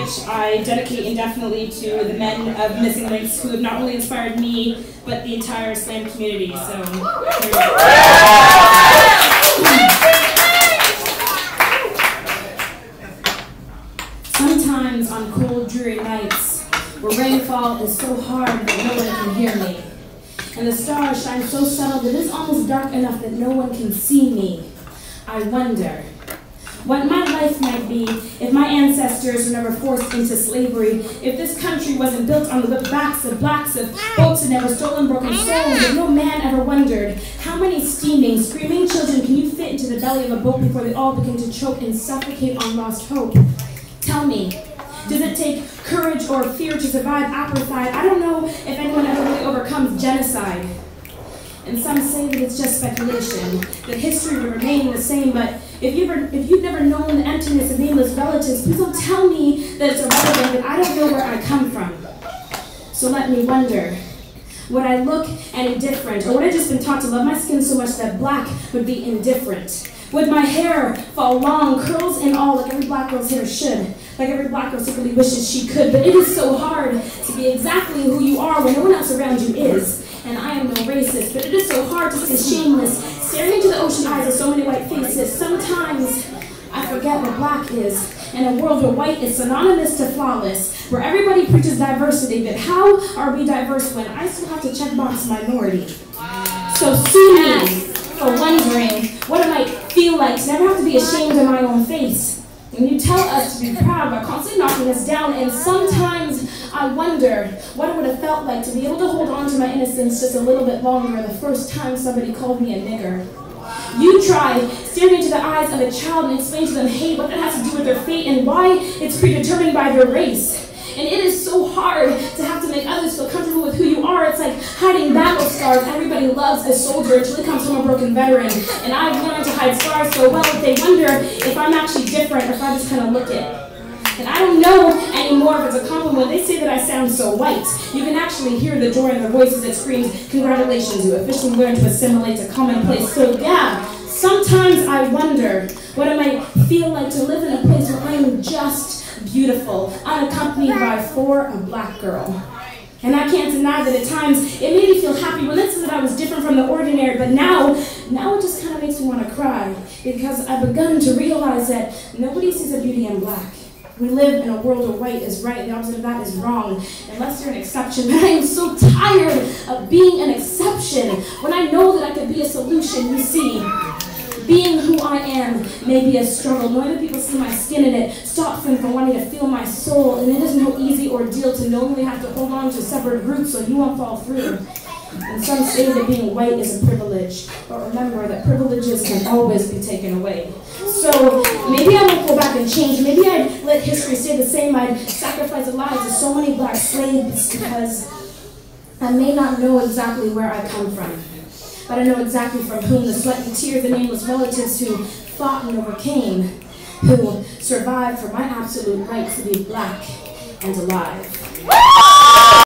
which I dedicate indefinitely to the men of Missing Links who have not only inspired me, but the entire slam community. So, here we go. Sometimes on cold, dreary nights, where rainfall is so hard that no one can hear me, and the stars shine so subtle that it's almost dark enough that no one can see me, I wonder what my life might be if my ancestors were never forced into slavery, if this country wasn't built on the backs of blacks, of folks that never stolen broken souls, if no man ever wondered how many steaming, screaming children can you fit into the belly of a boat before they all begin to choke and suffocate on lost hope. Tell me, does it take courage or fear to survive apartheid? I don't know if anyone ever really overcomes genocide. And some say that it's just speculation, that history will remain the same, but if you've never known the emptiness of nameless relatives, please don't tell me that it's irrelevant, that I don't know where I come from. So let me wonder, would I look any different, or would I just been taught to love my skin so much that black would be indifferent? Would my hair fall long, curls and all, like every black girl's hair should, like every black girl secretly wishes she could, but it is so hard to be exactly who you are when no one else around you is. And I am no racist, but it is so hard to stay shameless, staring into the ocean eyes of so many white faces. Sometimes I forget what black is, in a world where white is synonymous to flawless, where everybody preaches diversity, but how are we diverse when I still have to checkbox minority? So sue me for wondering what it might feel like to never have to be ashamed of my own face. When you tell us to be proud by constantly knocking us down, and sometimes I wonder what it would have felt like to be able to hold on to my innocence just a little bit longer the first time somebody called me a nigger. You try staring into the eyes of a child and explain to them, hey, what that has to do with their fate and why it's predetermined by their race. And it is so hard to have to make others feel comfortable with who you are. It's like hiding battle scars. Everybody loves a soldier until it comes from a broken veteran. And I've learned to hide scars so well that they wonder if I'm actually different or if I just kind of look it. And I don't know anymore if it's a compliment when they say that I sound so white. You can actually hear the joy in their voices that screams, congratulations, you officially learned to assimilate to commonplace. So yeah, sometimes I wonder what it might feel like to live in a place where I am just beautiful, unaccompanied by a black girl. And I can't deny that at times it made me feel happy when it said that I was different from the ordinary, but now it just kind of makes me want to cry, because I've begun to realize that nobody sees a beauty in black. We live in a world where white is right and the opposite of that is wrong, unless you're an exception. But I am so tired of being an exception when I know that I could be a solution. You see, being who I am may be a struggle. Knowing that people see my skin in it stops them from wanting to feel my soul, and it is no easy ordeal to knowingly have to hold on to separate roots so you won't fall through. And some say that being white is a privilege, but remember that privileges can always be taken away. So maybe I won't go back and change. Maybe I'd let history stay the same. I'd sacrifice the lives of so many black slaves because I may not know exactly where I come from, but I know exactly from whom the sweat and tears of nameless relatives who fought and overcame, who survived for my absolute right to be black and alive.